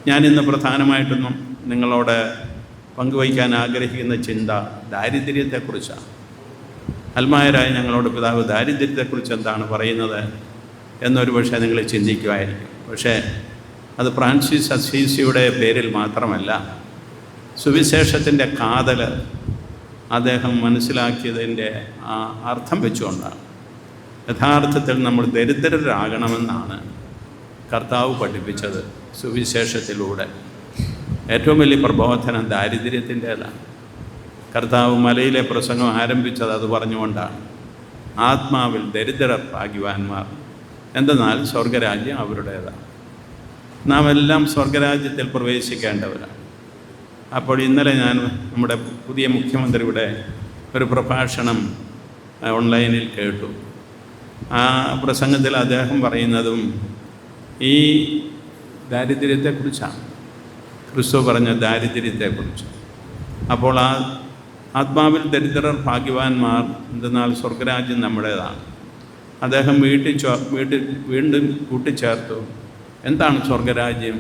ഞാനിന്ന് പ്രധാനമായിട്ടൊന്നും നിങ്ങളോട് പങ്കുവയ്ക്കാൻ ആഗ്രഹിക്കുന്ന ചിന്ത ദാരിദ്ര്യത്തെക്കുറിച്ചാണ്. അൽമായരായ ഞങ്ങളോട് പിതാവ് ദാരിദ്ര്യത്തെക്കുറിച്ച് എന്താണ് പറയുന്നത് എന്നൊരു പക്ഷേ നിങ്ങൾ ചിന്തിക്കുമായിരിക്കും. പക്ഷേ അത് ഫ്രാൻസിസ് അസീസിയുടെ പേരിൽ മാത്രമല്ല, സുവിശേഷത്തിൻ്റെ കാതൽ അദ്ദേഹം മനസ്സിലാക്കിയതിൻ്റെ ആ അർത്ഥം വെച്ചുകൊണ്ടാണ്. യഥാർത്ഥത്തിൽ നമ്മൾ ദരിദ്രരാകണമെന്നാണ് കർത്താവ് പഠിപ്പിച്ചത് സുവിശേഷത്തിലൂടെ. ഏറ്റവും വലിയ പ്രബോധനം ദാരിദ്ര്യത്തിൻ്റേതാണ്. കർത്താവ് മലയിലെ പ്രസംഗം ആരംഭിച്ചത് അത് പറഞ്ഞുകൊണ്ടാണ്. ആത്മാവിൽ ദരിദ്രർ ഭാഗ്യവാന്മാർ, എന്തെന്നാൽ സ്വർഗരാജ്യം അവരുടേതാണ്. നാം എല്ലാം സ്വർഗരാജ്യത്തിൽ പ്രവേശിക്കേണ്ടവരാണ്. അപ്പോൾ ഇന്നലെ ഞാൻ നമ്മുടെ പുതിയ മുഖ്യമന്ത്രിയുടെ ഒരു പ്രഭാഷണം ഓൺലൈനിൽ കേട്ടു. ആ പ്രസംഗത്തിൽ അദ്ദേഹം പറയുന്നതും ഈ ദാരിദ്ര്യത്തെക്കുറിച്ചാണ്, ക്രിസ്തു പറഞ്ഞ ദാരിദ്ര്യത്തെക്കുറിച്ച്. അപ്പോൾ ആ ആത്മാവിൽ ദരിദ്രർ ഭാഗ്യവാന്മാർ, എന്തെന്നാൽ സ്വർഗരാജ്യം നമ്മുടേതാണ്. അദ്ദേഹം വീണ്ടും കൂട്ടിച്ചേർത്തു, എന്താണ് സ്വർഗരാജ്യം?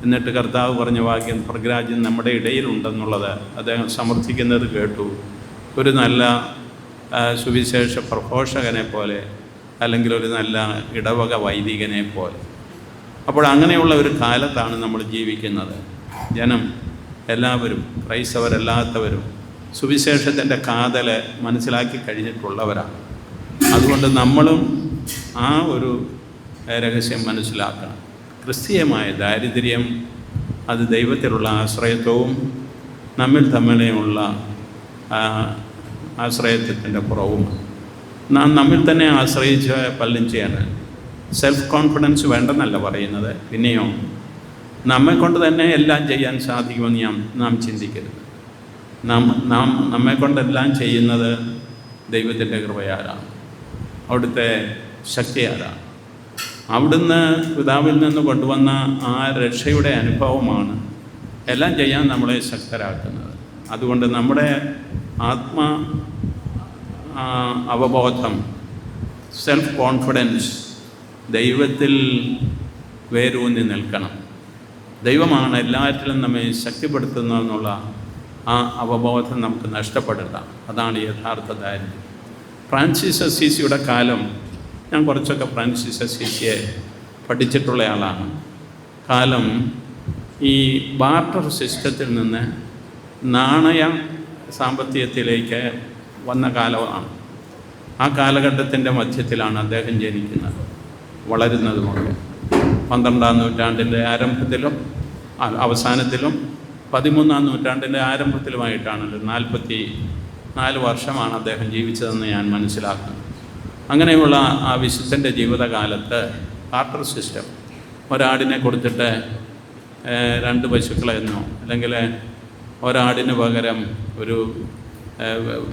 എന്നിട്ട് കർത്താവ് പറഞ്ഞ വാക്യം, സ്വർഗരാജ്യം നമ്മുടെ ഇടയിലുണ്ടെന്നുള്ളത് അദ്ദേഹം സമർത്ഥിക്കുന്നത് കേട്ടു. ഒരു നല്ല സുവിശേഷ പ്രഘോഷകനെ പോലെ, അല്ലെങ്കിൽ ഒരു നല്ല ഇടവക വൈദികനെ പോലെ. അപ്പോൾ അങ്ങനെയുള്ള ഒരു കാലത്താണ് നമ്മൾ ജീവിക്കുന്നത്. ജനം എല്ലാവരും, ക്രൈസ്തവരല്ലാത്തവരും സുവിശേഷത്തിൻ്റെ കാതൽ മനസ്സിലാക്കി കഴിഞ്ഞിട്ടുള്ളവരാണ്. അതുകൊണ്ട് നമ്മളും ആ ഒരു രഹസ്യം മനസ്സിലാക്കണം. ക്രിസ്തീയമായ ദാരിദ്ര്യം അത് ദൈവത്തിലുള്ള ആശ്രയത്വവും നമ്മിൽ തമ്മിലുള്ള ആശ്രയത്വത്തിൻ്റെ കുറവും. നാം നമ്മിൽ തന്നെ ആശ്രയിച്ച് പലതും ചെയ്യണം. സെൽഫ് കോൺഫിഡൻസ് വേണ്ടെന്നല്ല പറയുന്നത്. പിന്നെയോ നമ്മെക്കൊണ്ട് തന്നെ എല്ലാം ചെയ്യാൻ സാധിക്കുമെന്ന് നാം ചിന്തിക്കരുത്. നമ്മെക്കൊണ്ടെല്ലാം ചെയ്യുന്നത് ദൈവത്തിൻ്റെ കൃപയാലാണ്, അവിടുത്തെ ശക്തിയാലാണ്. അവിടുന്ന് പിതാവിൽ നിന്ന് കൊണ്ടുവന്ന ആ രക്ഷയുടെ അനുഭവമാണ് എല്ലാം ചെയ്യാൻ നമ്മളെ ശക്തരാക്കുന്നത്. അതുകൊണ്ട് നമ്മുടെ അവബോധം, സെൽഫ് കോൺഫിഡൻസ് ദൈവത്തിൽ വേരൂന്നി നിൽക്കണം. ദൈവമാണ് എല്ലാറ്റിലും നമ്മെ ശക്തിപ്പെടുത്തുന്നതെന്നുള്ള ആ അവബോധം നമുക്ക് നഷ്ടപ്പെടണ്ട. അതാണ് യഥാർത്ഥ ദാരിദ്ര്യം. ഫ്രാൻസിസ് അസീസിയുടെ കാലം, ഞാൻ കുറച്ചൊക്കെ ഫ്രാൻസിസ് അസീസിയെ പഠിച്ചിട്ടുള്ള ആളാണ്. കാലം ഈ ബാർട്ടർ സിസ്റ്റത്തിൽ നിന്ന് നാണയ സാമ്പത്തികത്തിലേക്ക് വന്ന കാലമാണ്. ആ കാലഘട്ടത്തിൻ്റെ മധ്യത്തിലാണ് അദ്ദേഹം ജനിക്കുന്നത്, വളരുന്നതുകൊണ്ട്. 12-ാം നൂറ്റാണ്ടിൻ്റെ ആരംഭത്തിലും അവസാനത്തിലും 13-ാം നൂറ്റാണ്ടിൻ്റെ ആരംഭത്തിലുമായിട്ടാണല്ലോ. 44 വർഷമാണ് അദ്ദേഹം ജീവിച്ചതെന്ന് ഞാൻ മനസ്സിലാക്കുന്നു. അങ്ങനെയുള്ള ആ വിശുദ്ധൻ്റെ ജീവിതകാലത്ത് ബാർട്ടർ സിസ്റ്റം, ഒരാടിനെ കൊടുത്തിട്ട് 2 പശുക്കളെന്നോ, അല്ലെങ്കിൽ ഒരാടിന് പകരം ഒരു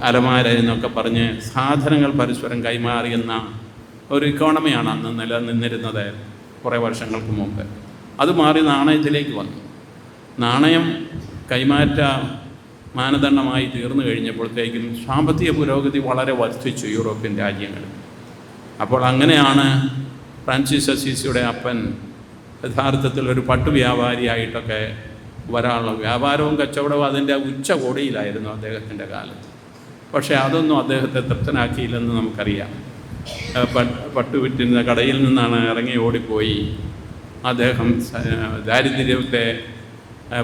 അലമാര എന്നൊക്കെ പറഞ്ഞ് സാധനങ്ങൾ പരസ്പരം കൈമാറിയെന്ന ഒരു ഇക്കോണമിയാണ് അന്ന് നിലനിന്നിരുന്നത് കുറേ വർഷങ്ങൾക്ക് മുമ്പ്. അത് മാറി നാണയത്തിലേക്ക് വന്നു. നാണയം കൈമാറ്റ മാനദണ്ഡമായി തീർന്നു കഴിഞ്ഞപ്പോഴത്തേക്കും സാമ്പത്തിക പുരോഗതി വളരെ വർദ്ധിച്ചു യൂറോപ്യൻ രാജ്യങ്ങളിൽ. അപ്പോൾ അങ്ങനെയാണ് ഫ്രാൻസിസ് അസീസിയുടെ അപ്പൻ യഥാർത്ഥത്തിൽ ഒരു പട്ടുവ്യാപാരിയായിട്ടൊക്കെ വരാനുള്ള വ്യാപാരവും കച്ചവടവും അതിൻ്റെ ഉച്ചകോടിയിലായിരുന്നു അദ്ദേഹത്തിൻ്റെ കാലത്ത്. പക്ഷേ അതൊന്നും അദ്ദേഹത്തെ തൃപ്തനാക്കിയില്ലെന്ന് നമുക്കറിയാം. പട്ടു വിറ്റിരുന്ന കടയിൽ നിന്നാണ് ഇറങ്ങി ഓടിപ്പോയി അദ്ദേഹം ദാരിദ്ര്യത്തെ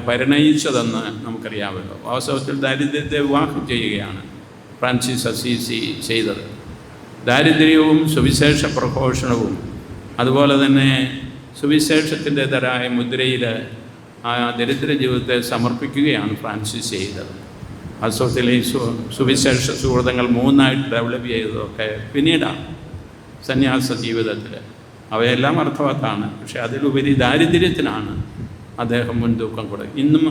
പരിണയിച്ചതെന്ന് നമുക്കറിയാമല്ലോ. വാസ്തവത്തിൽ ദാരിദ്ര്യത്തെ വിവാഹം ചെയ്യുകയാണ് ഫ്രാൻസിസ് അസീസി ചെയ്തത്. ദാരിദ്ര്യവും സുവിശേഷ പ്രഘോഷണവും അതുപോലെ തന്നെ സുവിശേഷത്തിൻ്റെതായ മുദ്രയിൽ ആ ദരിദ്ര ജീവിതത്തെ സമർപ്പിക്കുകയാണ് ഫ്രാൻസിസ് ചെയ്തത്. വാസ്തവത്തിൽ ഈ സുവിശേഷ സുഹൃതങ്ങൾ 3ആയിട്ട് ഡെവലപ്പ് ചെയ്തതൊക്കെ പിന്നീടാണ് സന്യാസ ജീവിതത്തിൽ. അവയെല്ലാം അർത്ഥവത്താണ്. പക്ഷേ അതിലുപരി ദാരിദ്ര്യത്തിനാണ് അദ്ദേഹം മുൻതൂക്കം കൊടുക്കുക. ഇന്നും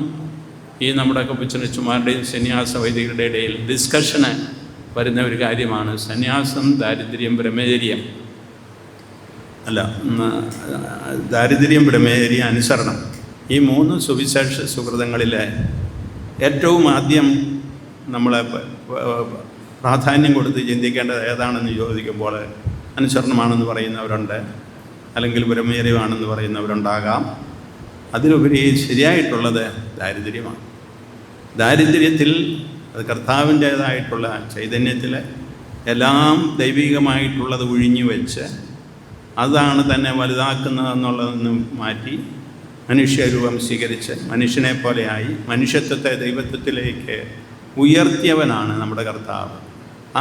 ഈ നമ്മുടെ കൊച്ചുമാരുടെയും സന്യാസ വൈദികരുടെ ഇടയിൽ ഡിസ്കഷന് വരുന്ന ഒരു കാര്യമാണ് സന്യാസം, ദാരിദ്ര്യം, ബ്രഹ്മചര്യം. ദാരിദ്ര്യം, ബ്രഹ്മചര്യം, അനുസരണം. ഈ 3 സുവിശേഷ സുഹൃതങ്ങളിലെ ഏറ്റവും ആദ്യം നമ്മളെ പ്രാധാന്യം കൊടുത്ത് ചിന്തിക്കേണ്ടത് ഏതാണെന്ന് ചോദിക്കുമ്പോൾ അനുസരണമാണെന്ന് പറയുന്നവരുണ്ട്, അല്ലെങ്കിൽ ബ്രഹ്മചര്യമാണെന്ന് പറയുന്നവരുണ്ടാകാം. അതിലുപരി ശരിയായിട്ടുള്ളത് ദാരിദ്ര്യമാണ്. ദാരിദ്ര്യത്തിൽ അത് കർത്താവിൻ്റേതായിട്ടുള്ള ചൈതന്യത്തിൽ എല്ലാം ദൈവികമായിട്ടുള്ളത് ഒഴിഞ്ഞു വെച്ച് അതാണ് തന്നെ വലുതാക്കുന്നതെന്നുള്ളതൊന്നും മാറ്റി മനുഷ്യരൂപം സ്വീകരിച്ച് മനുഷ്യനെ പോലെയായി മനുഷ്യത്വത്തെ ദൈവത്വത്തിലേക്ക് ഉയർത്തിയവനാണ് നമ്മുടെ കർത്താവ്.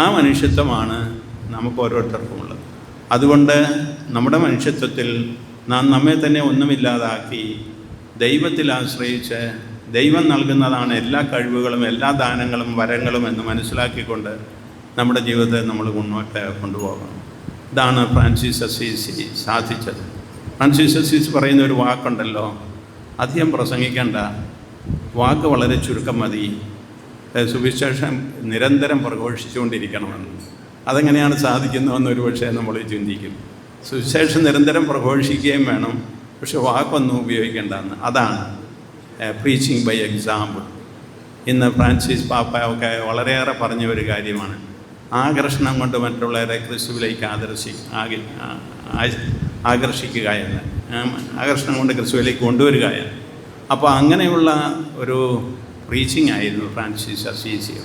ആ മനുഷ്യത്വമാണ് നമുക്ക് ഓരോരുത്തർക്കുമുള്ളത്. അതുകൊണ്ട് നമ്മുടെ മനുഷ്യത്വത്തിൽ നാം നമ്മെ തന്നെ ഒന്നുമില്ലാതാക്കി ദൈവത്തിൽ ആശ്രയിച്ച് ദൈവം നൽകുന്നതാണ് എല്ലാ കഴിവുകളും എല്ലാ ദാനങ്ങളും വരങ്ങളും എന്ന് മനസ്സിലാക്കിക്കൊണ്ട് നമ്മുടെ ജീവിതത്തെ നമ്മൾ മുന്നോട്ട് കൊണ്ടുപോകണം. ഇതാണ് ഫ്രാൻസിസ് അസീസി സാധിച്ചത്. ഫ്രാൻസിസ് അസീസി പറയുന്ന ഒരു വാക്കുണ്ടല്ലോ, അധികം പ്രസംഗിക്കേണ്ട, വാക്ക് വളരെ ചുരുക്കം മതി, സുവിശേഷം നിരന്തരം പ്രഘോഷിച്ചുകൊണ്ടിരിക്കണമെന്ന്. അതെങ്ങനെയാണ് സാധിക്കുന്നതെന്ന് ഒരു പക്ഷേ നമ്മൾ ചിന്തിക്കും. സുവിശേഷം നിരന്തരം പ്രഘോഷിക്കുകയും വേണം, പക്ഷെ വാക്കൊന്നും ഉപയോഗിക്കേണ്ടെന്ന്. അതാണ് പ്രീച്ചിങ് ബൈ എക്സാമ്പിൾ. ഇന്ന് ഫ്രാൻസിസ് പാപ്പ ഒക്കെ വളരെയേറെ പറഞ്ഞ ഒരു കാര്യമാണ്. ആകർഷണം കൊണ്ട് മറ്റുള്ളവരെ ക്രിസ്തുവിലേക്ക് ആകർഷിക്കുക എന്ന്, ആകർഷണം കൊണ്ട് ക്രിസ്തുവിലേക്ക് കൊണ്ടുവരിക എന്ന്. അപ്പോൾ അങ്ങനെയുള്ള ഒരു പ്രീച്ചിങ് ആയിരുന്നു ഫ്രാൻസിസ് അസീസി.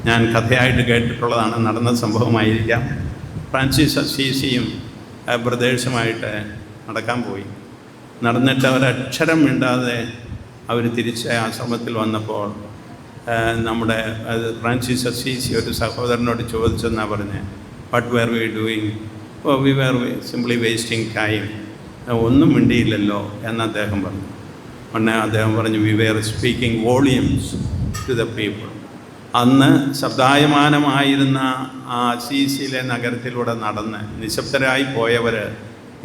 ഞാൻ കഥയായിട്ട് കേട്ടിട്ടുള്ളതാണ്, നടന്ന സംഭവമായിരിക്കാം. ഫ്രാൻസിസ് അസീസിയും ബ്രദേഴ്സുമായിട്ട് നടക്കാൻ പോയി. നടന്നിട്ട് ഒരക്ഷരം മിണ്ടാതെ അവർ തിരിച്ച് ആശ്രമത്തിൽ വന്നപ്പോൾ നമ്മുടെ ഫ്രാൻസിസ് അസീസി ഒരു സഹോദരനോട് ചോദിച്ചെന്നാണ് പറഞ്ഞത്, what were we doing? We were simply wasting time. ഒന്നും മിണ്ടിയില്ലല്ലോ എന്ന് അദ്ദേഹം പറഞ്ഞു. ഉടനെ അദ്ദേഹം പറഞ്ഞു, we were speaking volumes to the people. അന്ന് ശബ്ദായമാനമായിരുന്ന ആ അസീസിയിലെ നഗരത്തിലൂടെ നടന്ന് നിശബ്ദരായി പോയവർ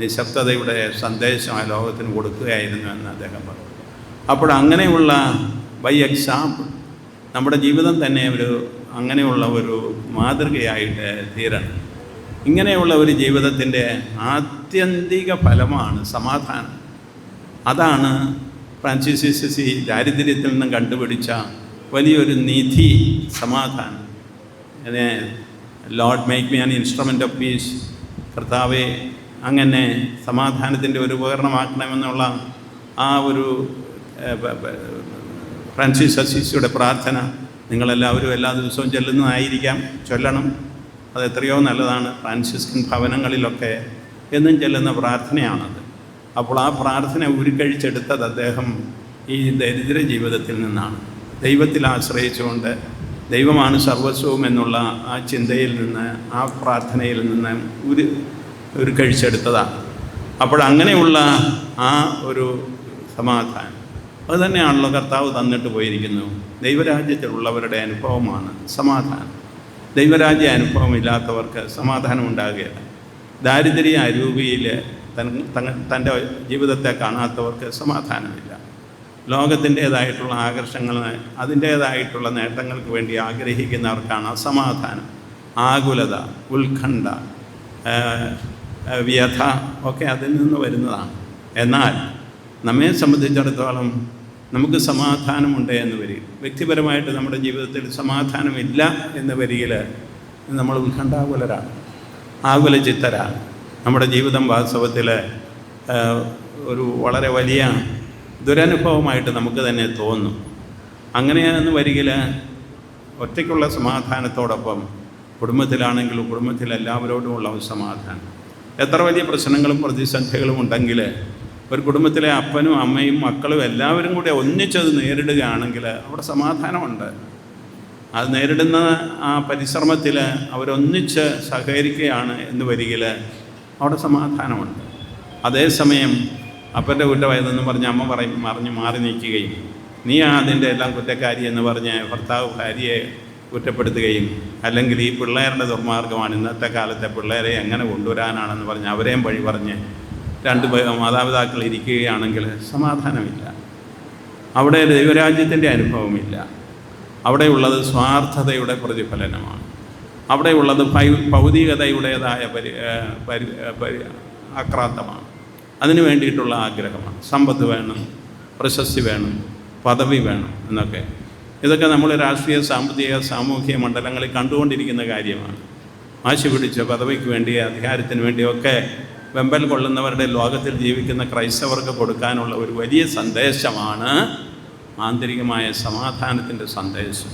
നിശബ്ദതയുടെ സന്ദേശം ആ ലോകത്തിന് കൊടുക്കുകയായിരുന്നു എന്ന് അദ്ദേഹം പറഞ്ഞു. അപ്പോൾ അങ്ങനെയുള്ള ബൈ എക്സാമ്പിൾ നമ്മുടെ ജീവിതം തന്നെ അങ്ങനെയുള്ള ഒരു മാതൃകയായിട്ട് തീരണം. ഇങ്ങനെയുള്ള ഒരു ജീവിതത്തിൻ്റെ ആത്യന്തിക ഫലമാണ് സമാധാനം. അതാണ് ഫ്രാൻസിസ് അസീസി ദാരിദ്ര്യത്തിൽ നിന്നും കണ്ടുപിടിച്ച വലിയൊരു നിധി, സമാധാനം. Lord make me an instrument of peace. കർത്താവെ, അങ്ങനെ സമാധാനത്തിൻ്റെ ഒരു ഉപകരണമാക്കണമെന്നുള്ള ആ ഒരു ഫ്രാൻസിസ് അസീസിയുടെ പ്രാർത്ഥന നിങ്ങളെല്ലാവരും എല്ലാ ദിവസവും ചൊല്ലണം. അത് എത്രയോ നല്ലതാണ്. ഫ്രാൻസിസ്കൻ ഭവനങ്ങളിലൊക്കെ എന്നും ചെല്ലുന്ന പ്രാർത്ഥനയാണത്. അപ്പോൾ ആ പ്രാർത്ഥന ഉരുക്കഴിച്ചെടുത്തത് അദ്ദേഹം ഈ ദരിദ്ര ജീവിതത്തിൽ നിന്നാണ്. ദൈവത്തിൽ ആശ്രയിച്ചുകൊണ്ട് ദൈവമാണ് സർവസ്വവും എന്നുള്ള ആ ചിന്തയിൽ നിന്ന്, ആ പ്രാർത്ഥനയിൽ നിന്ന് ഉരുക്കഴിച്ചെടുത്തതാണ്. അപ്പോൾ അങ്ങനെയുള്ള ആ ഒരു സമാധാനം അത് തന്നെയാണല്ലോ കർത്താവ് തന്നിട്ട് പോയിരിക്കുന്നു. ദൈവരാജ്യത്തിലുള്ളവരുടെ അനുഭവമാണ് സമാധാനം. ദൈവരാജ്യ അനുഭവമില്ലാത്തവർക്ക് സമാധാനം ഉണ്ടാകുകയില്ല. ദാരിദ്ര്യ അരൂപിയിൽ തൻ്റെ ജീവിതത്തെ കാണാത്തവർക്ക് സമാധാനമില്ല. ലോകത്തിൻ്റേതായിട്ടുള്ള ആകർഷങ്ങൾ, അതിൻ്റേതായിട്ടുള്ള നേട്ടങ്ങൾക്ക് വേണ്ടി ആഗ്രഹിക്കുന്നവർക്കാണ് അസമാധാനം, ആകുലത, ഉത്കണ്ഠ, വ്യഥ ഒക്കെ അതിൽ നിന്ന് വരുന്നതാണ്. എന്നാൽ നമ്മെ സംബന്ധിച്ചിടത്തോളം നമുക്ക് സമാധാനമുണ്ട് എന്ന് വരിക, വ്യക്തിപരമായിട്ട് നമ്മുടെ ജീവിതത്തിൽ സമാധാനമില്ല എന്ന് വരികിൽ നമ്മൾ ഉത്കണ്ഠാകുലരാണ്, ആകുല ചിത്തരാണ്. നമ്മുടെ ജീവിതം വാസ്തവത്തിൽ ഒരു വളരെ വലിയ ദുരനുഭവമായിട്ട് നമുക്ക് തന്നെ തോന്നും. അങ്ങനെയെന്ന് വരികിൽ ഒറ്റയ്ക്കുള്ള സമാധാനത്തോടൊപ്പം കുടുംബത്തിലാണെങ്കിലും കുടുംബത്തിലെല്ലാവരോടുമുള്ള സമാധാനം. എത്ര വലിയ പ്രശ്നങ്ങളും പ്രതിസന്ധികളും ഉണ്ടെങ്കിൽ ഒരു കുടുംബത്തിലെ അപ്പനും അമ്മയും മക്കളും എല്ലാവരും കൂടി ഒന്നിച്ചത് നേരിടുകയാണെങ്കിൽ അവിടെ സമാധാനമുണ്ട്. അത് നേരിടുന്ന ആ പരിശ്രമത്തിൽ അവരൊന്നിച്ച് സഹകരിക്കുകയാണ് എന്ന് വരികിൽ അവിടെ സമാധാനമുണ്ട്. അതേസമയം അപ്പൻ്റെ കുറ്റമായതെന്ന് പറഞ്ഞ് അമ്മ മാറി നിൽക്കുകയും നീ അതിൻ്റെ എല്ലാം കുറ്റക്കാരി എന്ന് പറഞ്ഞ് ഭർത്താവ് ഭാര്യയെ കുറ്റപ്പെടുത്തുകയും, അല്ലെങ്കിൽ ഈ പിള്ളേരുടെ ദുർമാർഗമാണ്, ഇന്നത്തെ കാലത്തെ പിള്ളേരെ എങ്ങനെ കൊണ്ടുവരാനാണെന്ന് പറഞ്ഞ് അവരെയും വഴി പറഞ്ഞ് രണ്ട് മാതാപിതാക്കൾ ഇരിക്കുകയാണെങ്കിൽ സമാധാനമില്ല. അവിടെ ദൈവരാജ്യത്തിൻ്റെ അനുഭവമില്ല. അവിടെയുള്ളത് സ്വാർത്ഥതയുടെ പ്രതിഫലനമാണ്. അവിടെയുള്ളത് ഭൗതികതയുടേതായ ആക്രാന്തമാണ്. അതിനു വേണ്ടിയിട്ടുള്ള ആഗ്രഹമാണ്. സമ്പത്ത് വേണം, പ്രശസ്തി വേണം, പദവി വേണം എന്നൊക്കെ. ഇതൊക്കെ നമ്മൾ രാഷ്ട്രീയ, സാമ്പത്തിക, സാമൂഹിക മണ്ഡലങ്ങളിൽ കണ്ടുകൊണ്ടിരിക്കുന്ന കാര്യമാണ്. വാശി പിടിച്ച പദവിക്ക് വേണ്ടി, അധികാരത്തിന് വേണ്ടിയൊക്കെ വെമ്പൽ കൊള്ളുന്നവരുടെ ലോകത്തിൽ ജീവിക്കുന്ന ക്രൈസ്തവർക്ക് കൊടുക്കാനുള്ള ഒരു വലിയ സന്ദേശമാണ് ആന്തരികമായ സമാധാനത്തിൻ്റെ സന്ദേശം.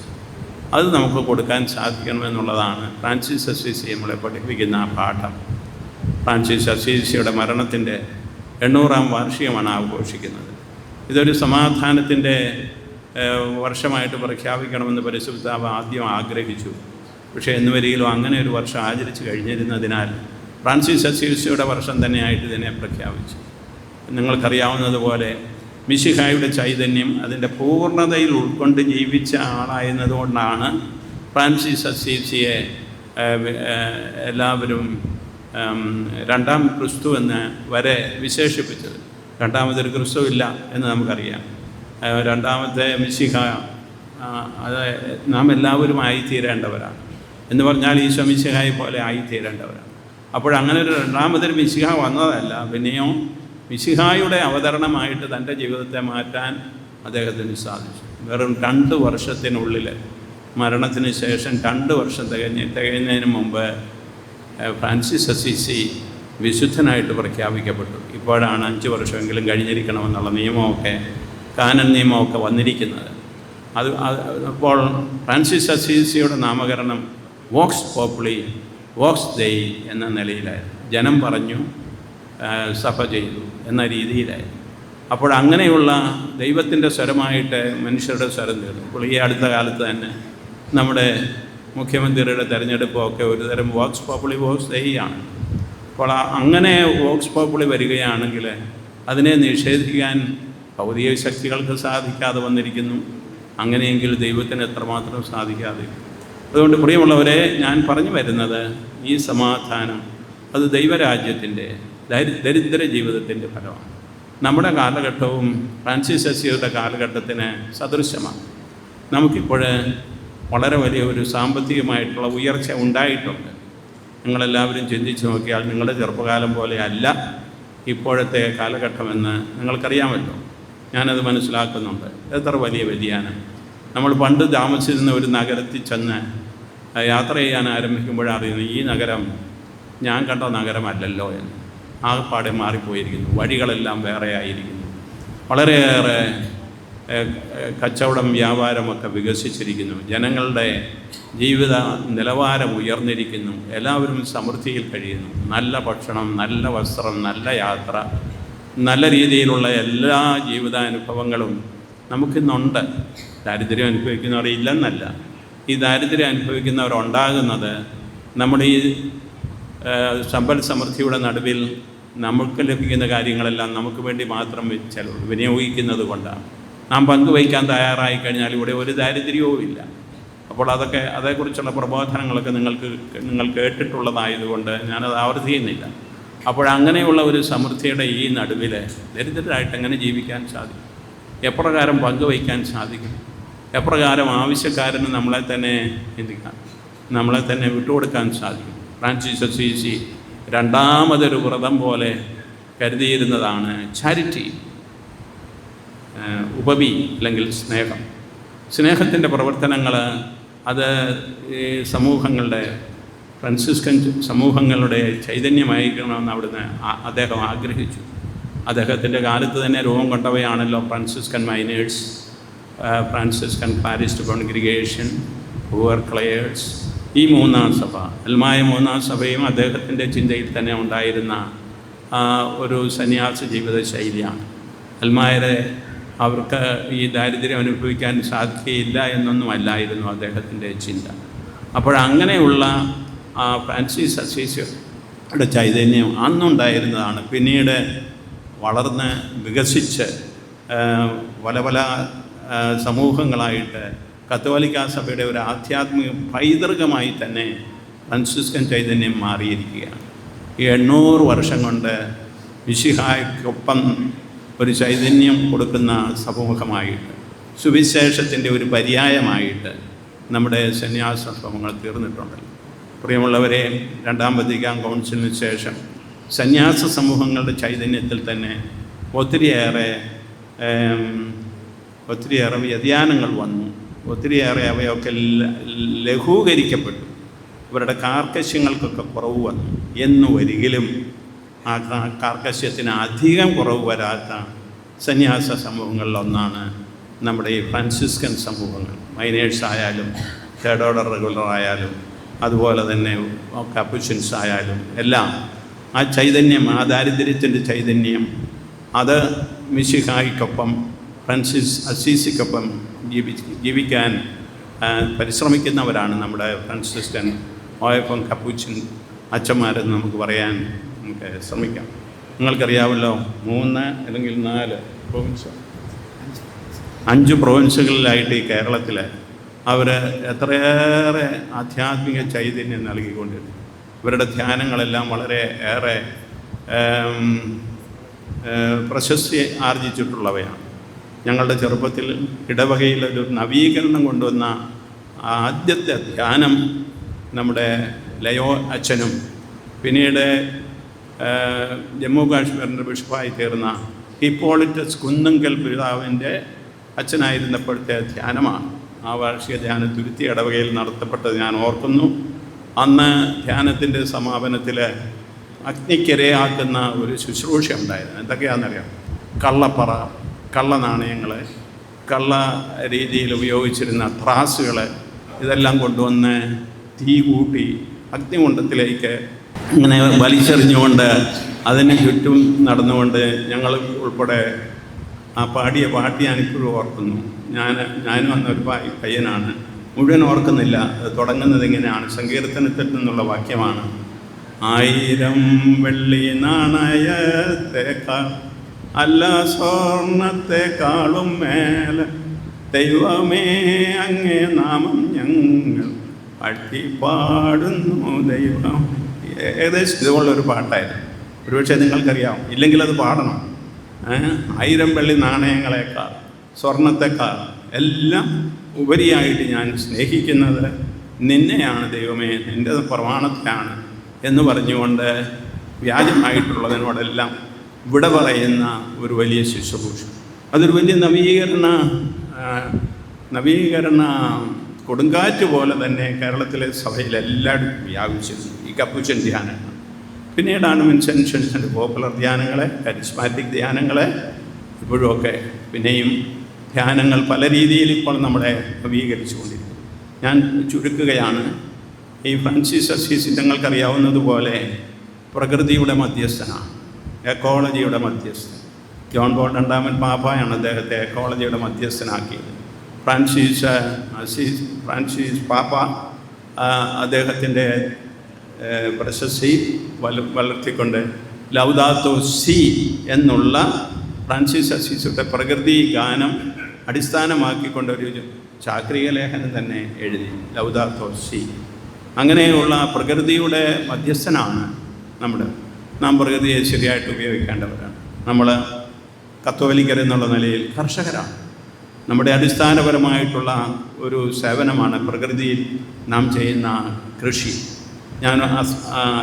അത് നമുക്ക് കൊടുക്കാൻ സാധിക്കണമെന്നുള്ളതാണ് ഫ്രാൻസിസ് അസീസി നമ്മളെ പഠിപ്പിക്കുന്ന ആ പാഠം. ഫ്രാൻസിസ് അസീസിയുടെ മരണത്തിൻ്റെ 800-ാം വാർഷികമാണ് ആഘോഷിക്കുന്നത്. ഇതൊരു സമാധാനത്തിൻ്റെ വർഷമായിട്ട് പ്രഖ്യാപിക്കണമെന്ന് പരിശുദ്ധാവ് ആദ്യം ആഗ്രഹിച്ചു. പക്ഷേ എന്നുവരെയും അങ്ങനെ ഒരു വർഷം ആചരിച്ച് കഴിഞ്ഞിരുന്നതിനാൽ ഫ്രാൻസിസ് അസീസിയുടെ വർഷം തന്നെയായിട്ട് ഇതിനെ പ്രഖ്യാപിച്ചു. നിങ്ങൾക്കറിയാവുന്നതുപോലെ മിശിഹായുടെ ചൈതന്യം അതിൻ്റെ പൂർണ്ണതയിൽ ഉൾക്കൊണ്ട് ജീവിച്ച ആളായിരുന്നതുകൊണ്ടാണ് ഫ്രാൻസിസ് അസീസിയെ എല്ലാവരും രണ്ടാം ക്രിസ്തു എന്ന് വരെ വിശേഷിപ്പിച്ചത്. രണ്ടാമതൊരു ക്രിസ്തു ഇല്ല എന്ന് നമുക്കറിയാം. രണ്ടാമത്തെ മിശിഹ അത് നാം എല്ലാവരും ആയിത്തീരേണ്ടവരാണ് എന്ന് പറഞ്ഞാൽ ഈശോ മിശിഹായെ പോലെ ആയിത്തീരേണ്ടവരാണ്. അപ്പോഴങ്ങനെ ഒരു രണ്ടാമതൊരു മിശിഹ വന്നതല്ല, പിന്നെയോ മിശിഹായുടെ അവതരണമായിട്ട് തൻ്റെ ജീവിതത്തെ മാറ്റാൻ അദ്ദേഹത്തിന് സാധിച്ചു. വെറും 2 വർഷത്തിനുള്ളിൽ, മരണത്തിന് ശേഷം 2 വർഷം തികഞ്ഞതിന് മുമ്പ് ഫ്രാൻസിസ് അസീസി വിശുദ്ധനായിട്ട് പ്രഖ്യാപിക്കപ്പെട്ടു. ഇപ്പോഴാണ് 5 വർഷമെങ്കിലും കഴിഞ്ഞിരിക്കണമെന്നുള്ള നിയമമൊക്കെ, കാനൻ നിയമമൊക്കെ വന്നിരിക്കുന്നത്. അപ്പോൾ ഫ്രാൻസിസ് അസീസിയുടെ നാമകരണം വോക്സ് പോപ്പുളി വോക്സ് ദെയ് എന്ന നിലയിലായിരുന്നു. ജനം പറഞ്ഞു, സഭ ചെയ്തു എന്ന രീതിയിലായിരുന്നു. അപ്പോൾ അങ്ങനെയുള്ള ദൈവത്തിൻ്റെ സ്വരമായിട്ട് മനുഷ്യരുടെ സ്വരം തീർന്നു. അപ്പോൾ ഈ അടുത്ത കാലത്ത് തന്നെ നമ്മുടെ മുഖ്യമന്ത്രിയുടെ തെരഞ്ഞെടുപ്പൊക്കെ ഒരുതരം വോക്സ് പോപ്പുളി വോക്സ് ദെയ് ആണ്. അപ്പോൾ അങ്ങനെ വോക്സ് പോപ്പുളി വരികയാണെങ്കിൽ അതിനെ നിഷേധിക്കാൻ ഭൗതിക ശക്തികൾക്ക് സാധിക്കാതെ വന്നിരിക്കുന്നു. അങ്ങനെയെങ്കിൽ ദൈവത്തിന് എത്രമാത്രം സാധിക്കാതെ. അതുകൊണ്ട് പ്രിയമുള്ളവരെ, ഞാൻ പറഞ്ഞു വരുന്നത് ഈ സമാധാനം അത് ദൈവരാജ്യത്തിൻ്റെ ദരിദ്ര ജീവിതത്തിൻ്റെ ഫലമാണ്. നമ്മുടെ കാലഘട്ടവും ഫ്രാൻസിസ് അസീസിയുടെ കാലഘട്ടത്തിന് സദൃശമാണ്. നമുക്കിപ്പോൾ വളരെ വലിയ ഒരു സാമ്പത്തികമായിട്ടുള്ള ഉയർച്ച ഉണ്ടായിട്ടുണ്ട്. നിങ്ങളെല്ലാവരും ചിന്തിച്ച് നോക്കിയാൽ നിങ്ങളുടെ ചെറുപ്പകാലം പോലെ അല്ല ഇപ്പോഴത്തെ കാലഘട്ടമെന്ന് നിങ്ങൾക്കറിയാമല്ലോ. ഞാനത് മനസ്സിലാക്കുന്നുണ്ട്. എത്ര വലിയ വ്യതിയാനം. നമ്മൾ പണ്ട് താമസിച്ചിരുന്ന ഒരു നഗരത്തിൽ ചെന്ന് യാത്ര ചെയ്യാൻ ആരംഭിക്കുമ്പോഴറിയുന്നു ഈ നഗരം ഞാൻ കണ്ട നഗരമല്ലല്ലോ എന്ന്. ആകപ്പാടെ മാറിപ്പോയിരിക്കുന്നു. വഴികളെല്ലാം വേറെ ആയിരിക്കുന്നു. വളരെയേറെ കച്ചവടം, വ്യാപാരമൊക്കെ വികസിച്ചിരിക്കുന്നു. ജനങ്ങളുടെ ജീവിത നിലവാരം ഉയർന്നിരിക്കുന്നു. എല്ലാവരും സമൃദ്ധിയിൽ കഴിയുന്നു. നല്ല ഭക്ഷണം, നല്ല വസ്ത്രം, നല്ല യാത്ര, നല്ല രീതിയിലുള്ള എല്ലാ ജീവിതാനുഭവങ്ങളും നമുക്കിന്നുണ്ട്. ദാരിദ്ര്യം അനുഭവിക്കുന്നവർ ഇല്ലെന്നല്ല. ഈ ദാരിദ്ര്യം അനുഭവിക്കുന്നവരുണ്ടാകുന്നത് നമ്മുടെ ഈ സമ്പൽ സമൃദ്ധിയുടെ നടുവിൽ നമുക്ക് ലഭിക്കുന്ന കാര്യങ്ങളെല്ലാം നമുക്ക് വേണ്ടി മാത്രം വിനിയോഗിക്കുന്നത് കൊണ്ടാണ്. നാം പങ്കുവയ്ക്കാൻ തയ്യാറായി കഴിഞ്ഞാൽ ഇവിടെ ഒരു ദാരിദ്ര്യവും ഇല്ല. അപ്പോൾ അതേക്കുറിച്ചുള്ള പ്രബോധനങ്ങളൊക്കെ നിങ്ങൾ കേട്ടിട്ടുള്ളതായതുകൊണ്ട് ഞാനത് ആവർത്തിക്കുന്നില്ല. അപ്പോഴങ്ങനെയുള്ള ഒരു സമൃദ്ധിയുടെ ഈ നടുവിൽ ദരിദ്രരായിട്ട് എങ്ങനെ ജീവിക്കാൻ സാധിക്കും? എപ്രകാരം പങ്കുവയ്ക്കാൻ സാധിക്കും? എപ്രകാരം ആവശ്യക്കാരന് നമ്മളെ തന്നെ ചിന്തിക്കാം, നമ്മളെ തന്നെ വിട്ടുകൊടുക്കാൻ സാധിക്കും? ഫ്രാൻസിസ് അസീസി രണ്ടാമതൊരു വ്രതം പോലെ കരുതിയിരുന്നതാണ് ചാരിറ്റി, ഉപവി അല്ലെങ്കിൽ സ്നേഹം. സ്നേഹത്തിൻ്റെ പ്രവർത്തനങ്ങൾ അത് ഈ സമൂഹങ്ങളുടെ, ഫ്രാൻസിസ്കൻ സമൂഹങ്ങളുടെ ചൈതന്യമായിരിക്കണമെന്ന് അദ്ദേഹം ആഗ്രഹിച്ചു. അദ്ദേഹത്തിൻ്റെ കാലത്ത് തന്നെ രൂപം കൊണ്ടവയാണല്ലോ ഫ്രാൻസിസ്കൻ മൈനേഴ്സ്, ഫ്രാൻസിസ്കൻ പാരിസ്റ്റ് കോൺഗ്രിഗേഷൻ, പൂവർ ക്ലയേഴ്സ്. ഈ 3-ാം സഭ, അൽമായ 3-ാം സഭയും അദ്ദേഹത്തിൻ്റെ ചിന്തയിൽ തന്നെ ഉണ്ടായിരുന്ന ഒരു സന്യാസ ജീവിത ശൈലിയാണ്. അൽമായരെ അവർക്ക് ഈ ദാരിദ്ര്യം അനുഭവിക്കാൻ സാധിക്കുകയില്ല എന്നൊന്നും അല്ലായിരുന്നു അദ്ദേഹത്തിൻ്റെ ചിന്ത. അപ്പോഴങ്ങനെയുള്ള ഫ്രാൻസിസ് അസീസിയുടെ ചൈതന്യം അന്നുണ്ടായിരുന്നതാണ്. പിന്നീട് വളർന്ന് വികസിച്ച് പല സമൂഹങ്ങളായിട്ട് കത്തോലിക്കാ സഭയുടെ ഒരു ആധ്യാത്മിക പൈതൃകമായി തന്നെ ഫ്രാൻസിസ്കൻ ചൈതന്യം മാറിയിരിക്കുകയാണ്. ഈ 800 വർഷം കൊണ്ട് മിശിഹായ്ക്കൊപ്പം ഒരു ചൈതന്യം കൊടുക്കുന്ന സമൂഹമായിട്ട്, സുവിശേഷത്തിൻ്റെ ഒരു പര്യായമായിട്ട് നമ്മുടെ സന്യാസ സമൂഹങ്ങൾ തീർന്നിട്ടുണ്ടല്ലോ. പ്രിയമുള്ളവരെ, 2-ാം വത്തിക്കാൻ കൗൺസിലിന് ശേഷം സന്യാസ സമൂഹങ്ങളുടെ ചൈതന്യത്തിൽ തന്നെ ഒത്തിരിയേറെ വ്യതിയാനങ്ങൾ വന്നു. ഒത്തിരിയേറെ അവയൊക്കെ ലഘൂകരിക്കപ്പെട്ടു. അവരുടെ കാർക്കശ്യങ്ങൾക്കൊക്കെ കുറവ് വന്നു. എന്നുവരികിലും ആ കാർക്കശ്യത്തിന് അധികം കുറവ് വരാത്ത സന്യാസ സമൂഹങ്ങളിലൊന്നാണ് നമ്മുടെ ഈ ഫ്രാൻസിസ്കൻ സമൂഹങ്ങൾ. മൈനേഴ്സ് ആയാലും, തേർഡ് ഓർഡർ റെഗുലർ ആയാലും, അതുപോലെ തന്നെ കപ്പുഷ്യൻസ് ആയാലും എല്ലാം ആ ചൈതന്യം, ആ ദാരിദ്ര്യത്തിൻ്റെ ചൈതന്യം, അത് മിശിഹായ്ക്കൊപ്പം ഫ്രാൻസിസ് അസീസിക്കൊപ്പം ജീവിക്കാൻ പരിശ്രമിക്കുന്നവരാണ് നമ്മുടെ ഫ്രാൻസിസ്കൻ OFM കപ്പൂച്ചിൻ അച്ഛന്മാരെന്ന് നമുക്ക് പറയാൻ ശ്രമിക്കാം. നിങ്ങൾക്കറിയാമല്ലോ, 3 അല്ലെങ്കിൽ 4 പ്രൊവിൻസ്, 5 പ്രൊവിൻസുകളിലായിട്ട് ഈ കേരളത്തിൽ അവർ എത്രയേറെ ആധ്യാത്മിക ചൈതന്യം നൽകിക്കൊണ്ടിരുന്നു. ഇവരുടെ ധ്യാനങ്ങളെല്ലാം വളരെ ഏറെ പ്രശസ്തി ആർജിച്ചിട്ടുള്ളവയാണ്. ഞങ്ങളുടെ ചെറുപ്പത്തിൽ ഇടവകയിലൊരു നവീകരണം കൊണ്ടുവന്ന ആദ്യത്തെ ധ്യാനം നമ്മുടെ ലയോ അച്ഛനും പിന്നീട് ജമ്മു കാശ്മീരിൻ്റെ ബിഷപ്പായി തീർന്ന ഹിപ്പോളിറ്റസ് കുന്നങ്കൽ പിതാവിൻ്റെ അച്ഛനായിരുന്നപ്പോഴത്തെ ധ്യാനമാണ്. ആ വാർഷിക ധ്യാനം തുരുത്തി ഇടവകയിൽ നടത്തപ്പെട്ടത് ഞാൻ ഓർക്കുന്നു. അന്ന് ധ്യാനത്തിൻ്റെ സമാപനത്തിൽ അഗ്നിക്കിരയാക്കുന്ന ഒരു ശുശ്രൂഷ ഉണ്ടായിരുന്നു. എന്തൊക്കെയാണെന്നറിയാം? കള്ളപ്പറ, കള്ള നാണയങ്ങൾ, കള്ള രീതിയിൽ ഉപയോഗിച്ചിരുന്ന ത്രാസുകൾ, ഇതെല്ലാം കൊണ്ടുവന്ന് തീ കൂട്ടി അഗ്നികുണ്ഡത്തിലേക്ക് ഇങ്ങനെ വലിച്ചെറിഞ്ഞുകൊണ്ട് അതിന് ചുറ്റും നടന്നുകൊണ്ട് ഞങ്ങൾ ഉൾപ്പെടെ ആ പാടിയ പാട്ട് ഞാനിപ്പോഴും ഓർക്കുന്നു. ഞാനും അന്നൊരു പയ്യനാണ്, മുഴുവൻ ഓർക്കുന്നില്ല. അത് തുടങ്ങുന്നത് ഇങ്ങനെയാണ്, സങ്കീർത്തനത്തിൽ നിന്നുള്ള വാക്യമാണ്: 1000 വെള്ളി നാണയത്തേക്കാൾ അല്ല സ്വർണത്തെക്കാളും മേലെ ദൈവമേ അങ്ങേ നാമം ഞങ്ങൾ പാടുന്നു ദൈവം. ഏകദേശം ഇതുപോലൊരു പാട്ടായിരുന്നു. ഒരുപക്ഷെ നിങ്ങൾക്കറിയാം, ഇല്ലെങ്കിൽ അത് പാടണം. 1000 വെള്ളി നാണയങ്ങളെക്കാൾ, സ്വർണത്തെക്കാൾ എല്ലാം ഉപരിയായിട്ട് ഞാൻ സ്നേഹിക്കുന്നത് നിന്നെയാണ് ദൈവമേ, നിൻ്റെ പ്രമാണത്തിലാണ് എന്ന് പറഞ്ഞുകൊണ്ട് വ്യാജമായിട്ടുള്ളതിനോടെല്ലാം വിട പറയുന്ന ഒരു വലിയ ശുശ്രൂഷ. അതൊരു വലിയ നവീകരണ കൊടുങ്കാറ്റ് പോലെ തന്നെ കേരളത്തിലെ സഭയിലെല്ലായിടത്തും വ്യാപിച്ചിരുന്നു ഈ കപ്പൂച്ചൻ ധ്യാനം. പിന്നീടാണ് മിൻസെൻഷൻസിൻ്റെ പോപ്പുലർ ധ്യാനങ്ങളെ, കരിസ്മാറ്റിക് ധ്യാനങ്ങളെ, ഇപ്പോഴുമൊക്കെ പിന്നെയും ധ്യാനങ്ങൾ പല രീതിയിൽ ഇപ്പോൾ നമ്മളെ നവീകരിച്ചുകൊണ്ടിരിക്കും. ഞാൻ ചുരുക്കുകയാണ്. ഈ ഫ്രാൻസിസ് അസീസി നിങ്ങൾക്കറിയാവുന്നതുപോലെ പ്രകൃതിയുടെ മധ്യസ്ഥനാണ്, എക്കോളജിയുടെ മധ്യസ്ഥൻ. ജോൺ പോൾ II പാപ്പായാണ് അദ്ദേഹത്തെ എക്കോളജിയുടെ മധ്യസ്ഥനാക്കിയത്. ഫ്രാൻസിസ് പാപ്പ അദ്ദേഹത്തിൻ്റെ പ്രശസ്തി വളർത്തിക്കൊണ്ട് ലൗദാത്തോ സി എന്നുള്ള ഫ്രാൻസിസ് അസീസിയുടെ പ്രകൃതി ഗാനം അടിസ്ഥാനമാക്കിക്കൊണ്ടൊരു ചാക്രിക ലേഖനം തന്നെ എഴുതി, ലൗദാത്തോ സി. അങ്ങനെയുള്ള പ്രകൃതിയുടെ മധ്യസ്ഥനാണ് നാം പ്രകൃതിയെ ശരിയായിട്ട് ഉപയോഗിക്കേണ്ടവരാണ്. നമ്മൾ കത്തോലിക്കരെന്നുള്ള നിലയിൽ കർഷകരാണ്. നമ്മുടെ അടിസ്ഥാനപരമായിട്ടുള്ള ഒരു സേവനമാണ് പ്രകൃതിയിൽ നാം ചെയ്യുന്ന കൃഷി. ഞാൻ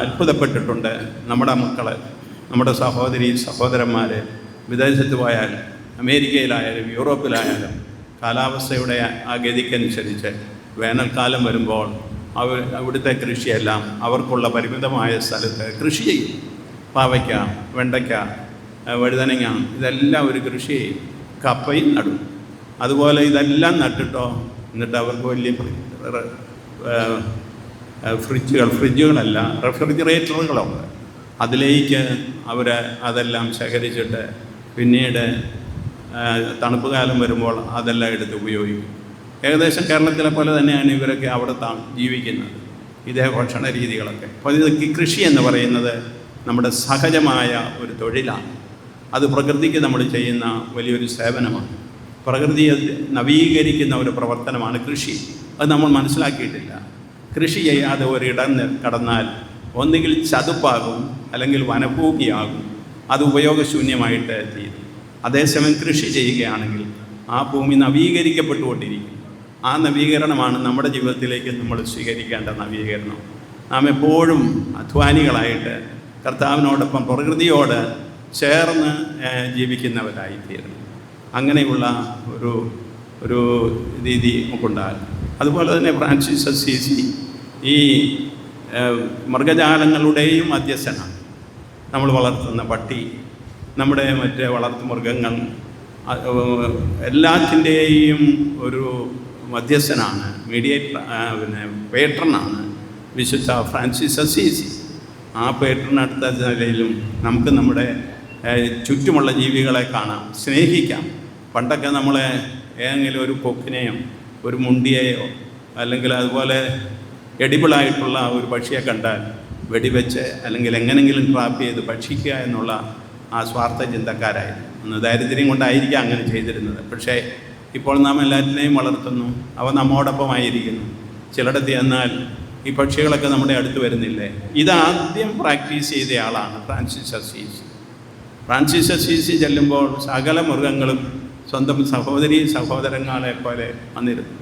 അത്ഭുതപ്പെട്ടിട്ടുണ്ട്. നമ്മുടെ മക്കൾ, നമ്മുടെ സഹോദരന്മാർ വിദേശത്ത് പോയാൽ, അമേരിക്കയിലായാലും യൂറോപ്പിലായാലും കാലാവസ്ഥയുടെ ആ ഗതിക്കനുസരിച്ച് വേനൽക്കാലം വരുമ്പോൾ അവിടുത്തെ കൃഷിയെല്ലാം അവർക്കുള്ള പരിമിതമായ സ്ഥലത്ത് കൃഷി ചെയ്യും. പാവയ്ക്ക, വെണ്ടയ്ക്ക, വഴുതനങ്ങ, ഇതെല്ലാം ഒരു കൃഷി ചെയ്യും. കപ്പയും നടും. അതുപോലെ ഇതെല്ലാം നട്ടിട്ടോ, എന്നിട്ട് അവർക്ക് വലിയ ഫ്രിഡ്ജുകളല്ല, റെഫ്രിജറേറ്ററുകളുണ്ട്. അതിലേക്ക് അവർ അതെല്ലാം ശേഖരിച്ചിട്ട് പിന്നീട് തണുപ്പ് കാലം വരുമ്പോൾ അതെല്ലാം എടുത്ത് ഉപയോഗിക്കും. ഏകദേശം കേരളത്തിലെ പോലെ തന്നെയാണ് ഇവരൊക്കെ അവിടെ ജീവിക്കുന്നത്, ഇതേ ഭക്ഷണ രീതികളൊക്കെ. അപ്പോൾ ഇത് കൃഷി എന്ന് പറയുന്നത് നമ്മുടെ സഹജമായ ഒരു തൊഴിലാണ്. അത് പ്രകൃതിക്ക് നമ്മൾ ചെയ്യുന്ന വലിയൊരു സേവനമാണ്. പ്രകൃതിയെ നവീകരിക്കുന്ന ഒരു പ്രവർത്തനമാണ് കൃഷി. അത് നമ്മൾ മനസ്സിലാക്കിയിട്ടില്ല. കൃഷി ചെയ്യാതെ ഒരിടം കടന്നാൽ ഒന്നുകിൽ ചതുപ്പാകും, അല്ലെങ്കിൽ വനഭൂമിയാകും. അത് ഉപയോഗശൂന്യമായിട്ട് തീരും. അതേസമയം കൃഷി ചെയ്യുകയാണെങ്കിൽ ആ ഭൂമി നവീകരിക്കപ്പെട്ടുകൊണ്ടിരിക്കും. ആ നവീകരണമാണ് നമ്മുടെ ജീവിതത്തിലേക്ക് നമ്മൾ സ്വീകരിക്കേണ്ട നവീകരണം. നാം എപ്പോഴും അധ്വാനികളായിട്ട് കർത്താവിനോടൊപ്പം പ്രകൃതിയോട് ചേർന്ന് ജീവിക്കുന്നവരായിത്തീരണം. അങ്ങനെയുള്ള ഒരു രീതി നമുക്കുണ്ടാകും. അതുപോലെ തന്നെ ഫ്രാൻസിസ് അസീസി ഈ മൃഗജാലങ്ങളുടെയും മധ്യസ്ഥനാണ്. നമ്മൾ വളർത്തുന്ന പട്ടി, നമ്മുടെ മറ്റ് വളർത്തുമൃഗങ്ങൾ, എല്ലാത്തിൻ്റെയും ഒരു മധ്യസ്ഥനാണ്, പേട്രനാണ് വിശുദ്ധ ഫ്രാൻസിസ് അസീസി. ആ പേട്രനടുത്ത നിലയിലും നമുക്ക് നമ്മുടെ ചുറ്റുമുള്ള ജീവികളെ കാണാം, സ്നേഹിക്കാം. പണ്ടൊക്കെ നമ്മളെ ഏതെങ്കിലും ഒരു കൊക്കിനെയോ ഒരു മുണ്ടിയെയോ അല്ലെങ്കിൽ അതുപോലെ എഡിബിളായിട്ടുള്ള ഒരു പക്ഷിയെ കണ്ടാൽ വെടിവെച്ച് അല്ലെങ്കിൽ എങ്ങനെങ്കിലും ട്രാപ്പ് ചെയ്ത് ഭക്ഷിക്കുക എന്നുള്ള ആ സ്വാർത്ഥ ചിന്തക്കാരായിരുന്നു. അന്ന് ദാരിദ്ര്യം കൊണ്ടായിരിക്കാം അങ്ങനെ ചെയ്തിരുന്നത്. പക്ഷേ ഇപ്പോൾ നാം എല്ലാറ്റിനെയും വളർത്തുന്നു, അവ നമ്മോടൊപ്പമായിരിക്കുന്നു. ചിലയിടത്ത് എന്നാൽ ഈ പക്ഷികളൊക്കെ നമ്മുടെ അടുത്ത് വരുന്നില്ലേ? ഇതാദ്യം പ്രാക്ടീസ് ചെയ്ത ആളാണ് ഫ്രാൻസിസ് അസീസി. ഫ്രാൻസിസ് അസീസി ചെല്ലുമ്പോൾ സകല മൃഗങ്ങളും സ്വന്തം സഹോദരങ്ങളെ പോലെ വന്നിരുന്നു.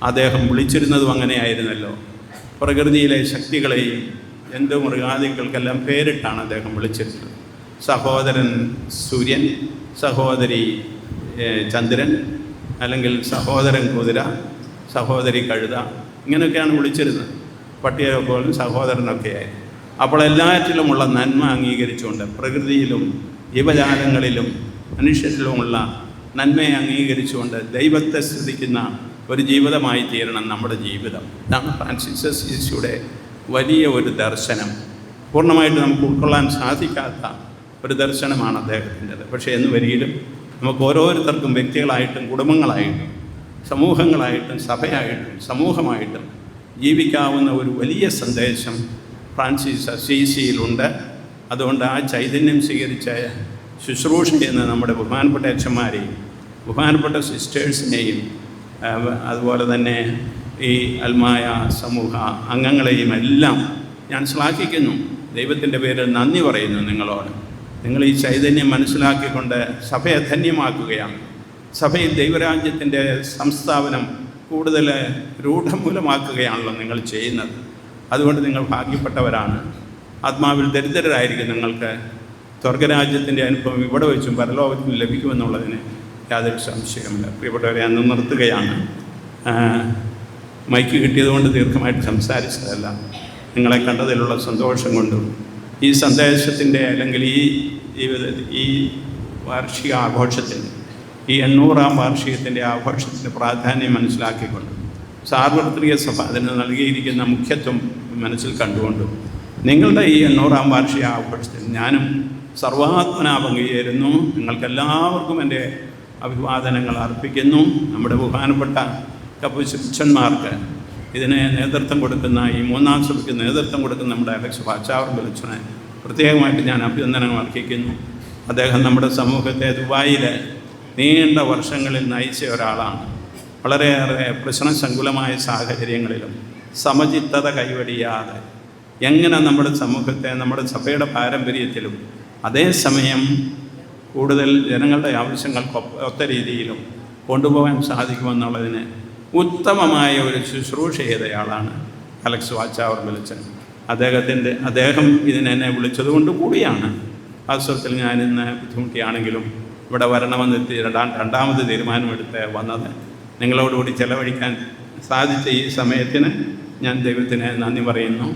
അദ്ദേഹം വിളിച്ചിരുന്നതും അങ്ങനെയായിരുന്നല്ലോ. പ്രകൃതിയിലെ ശക്തികളെയും എന്ത് മൃഗാദികൾക്കെല്ലാം പേരിട്ടാണ് അദ്ദേഹം വിളിച്ചിരുന്നത്. സഹോദരൻ സൂര്യൻ, സഹോദരി ചന്ദ്രൻ, അല്ലെങ്കിൽ സഹോദരൻ കുതിര, സഹോദരി കഴുത, ഇങ്ങനെയൊക്കെയാണ് വിളിച്ചിരുന്നത്. പട്ടിയെ പോലും സഹോദരനൊക്കെയായി. അപ്പോൾ എല്ലാറ്റിലുമുള്ള നന്മ അംഗീകരിച്ചുകൊണ്ട് പ്രകൃതിയിലും ജീവജാലങ്ങളിലും മനുഷ്യരിലുമുള്ള നന്മയെ അംഗീകരിച്ചുകൊണ്ട് ദൈവത്തെ സ്തുതിക്കുന്ന ഒരു ജീവിതമായി തീരണം നമ്മുടെ ജീവിതം. ഇതാണ് ഫ്രാൻസിസ് അസീസിയുടെ വലിയ ഒരു ദർശനം. പൂർണ്ണമായിട്ട് നമുക്ക് ഉൾക്കൊള്ളാൻ സാധിക്കാത്ത ഒരു ദർശനമാണ് അദ്ദേഹത്തിൻ്റെത്. പക്ഷേ എന്ന് വരികിലും നമുക്ക് ഓരോരുത്തർക്കും വ്യക്തികളായിട്ടും കുടുംബങ്ങളായിട്ടും സമൂഹങ്ങളായിട്ടും സഭയായിട്ടും സമൂഹമായിട്ടും ജീവിക്കാവുന്ന ഒരു വലിയ സന്ദേശം ഫ്രാൻസിസ് അസീസിയിലുണ്ട്. അതുകൊണ്ട് ആ ചൈതന്യം സ്വീകരിച്ച ശുശ്രൂഷ ചെയ്യുന്ന നമ്മുടെ ബഹുമാനപ്പെട്ട അച്ഛന്മാരെയും ബഹുമാനപ്പെട്ട സിസ്റ്റേഴ്സിനെയും അതുപോലെ തന്നെ ഈ അൽമായ സമൂഹ അംഗങ്ങളെയും എല്ലാം ഞാൻ ശ്ലാഘിക്കുന്നു. ദൈവത്തിൻ്റെ പേരിൽ നന്ദി പറയുന്നു നിങ്ങളോട്. നിങ്ങൾ ഈ ചൈതന്യം മനസ്സിലാക്കിക്കൊണ്ട് സഭയെ ധന്യമാക്കുകയാണ്. സഭയിൽ ദൈവരാജ്യത്തിൻ്റെ സംസ്ഥാപനം കൂടുതൽ രൂഢമൂലമാക്കുകയാണല്ലോ നിങ്ങൾ ചെയ്യുന്നത്. അതുകൊണ്ട് നിങ്ങൾ ഭാഗ്യപ്പെട്ടവരാണ്. ആത്മാവിൽ ദരിദ്രരായിരിക്കും നിങ്ങൾക്ക് സ്വർഗരാജ്യത്തിൻ്റെ അനുഭവം ഇവിടെ വെച്ചും പരലോകത്തിലും ലഭിക്കുമെന്നുള്ളതിന് യാതൊരു സംശയമില്ല. പ്രിയപ്പെട്ടവരെ, അന്ന് നിർത്തുകയാണ്. മൈക്ക് കിട്ടിയതുകൊണ്ട് ദീർഘമായിട്ട് സംസാരിച്ചതല്ല. നിങ്ങളെ കണ്ടതിലുള്ള സന്തോഷം കൊണ്ടും ഈ സന്ദേശത്തിൻ്റെ അല്ലെങ്കിൽ ഈ വാർഷിക ആഘോഷത്തിന്, ഈ 800-ാം വാർഷികത്തിൻ്റെ ആഘോഷത്തിൻ്റെ പ്രാധാന്യം മനസ്സിലാക്കിക്കൊണ്ട് സാർവത്രിക സഭ അതിന് നൽകിയിരിക്കുന്ന മുഖ്യത്വം മനസ്സിൽ കണ്ടുകൊണ്ടും നിങ്ങളുടെ ഈ 800-ാം വാർഷിക ആഘോഷത്തിൽ ഞാനും സർവാത്മന പങ്കുചേരുന്നു. നിങ്ങൾക്കെല്ലാവർക്കും എൻ്റെ അഭിവാദനങ്ങൾ അർപ്പിക്കുന്നു. നമ്മുടെ ബഹുമാനപ്പെട്ട കപ്പുച്ചന്മാർക്ക് ഇതിന് നേതൃത്വം കൊടുക്കുന്ന, ഈ 3-ാം സഭയ്ക്ക് നേതൃത്വം കൊടുക്കുന്ന നമ്മുടെ അലക്സ് പാച്ചാവർഗലച്ചനെ പ്രത്യേകമായിട്ട് ഞാൻ അഭിനന്ദനങ്ങൾ അർപ്പിക്കുന്നു. അദ്ദേഹം നമ്മുടെ സമൂഹത്തെ ദുബായിൽ നീണ്ട വർഷങ്ങളിൽ നയിച്ച ഒരാളാണ്. വളരെയേറെ പ്രശ്നസങ്കുലമായ സാഹചര്യങ്ങളിലും സമചിത്തത കൈവടിയാതെ എങ്ങനെ നമ്മുടെ സമൂഹത്തെ നമ്മുടെ സഭയുടെ പാരമ്പര്യത്തിലും അതേസമയം കൂടുതൽ ജനങ്ങളുടെ ആവശ്യങ്ങൾക്കൊത്ത രീതിയിലും കൊണ്ടുപോകാൻ സാധിക്കുമെന്നുള്ളതിന് ഉത്തമമായ ഒരു ശുശ്രൂഷ ചെയ്തയാളാണ് അലക്സ് വാച്ചാവർഗലച്ചൻ. അദ്ദേഹം ഇതിനെന്നെ വിളിച്ചതുകൊണ്ട് കൂടിയാണ് വാസ്തവത്തിൽ ഞാനിന്ന് ബുദ്ധിമുട്ടിയാണെങ്കിലും ഇവിടെ വരണമെന്ന് രണ്ടാമത് തീരുമാനമെടുത്ത് വന്നത്. നിങ്ങളോടുകൂടി ചെലവഴിക്കാൻ സാധിച്ച ഈ സമയത്തിന് ഞാൻ ദൈവത്തിന് നന്ദി പറയുന്നു.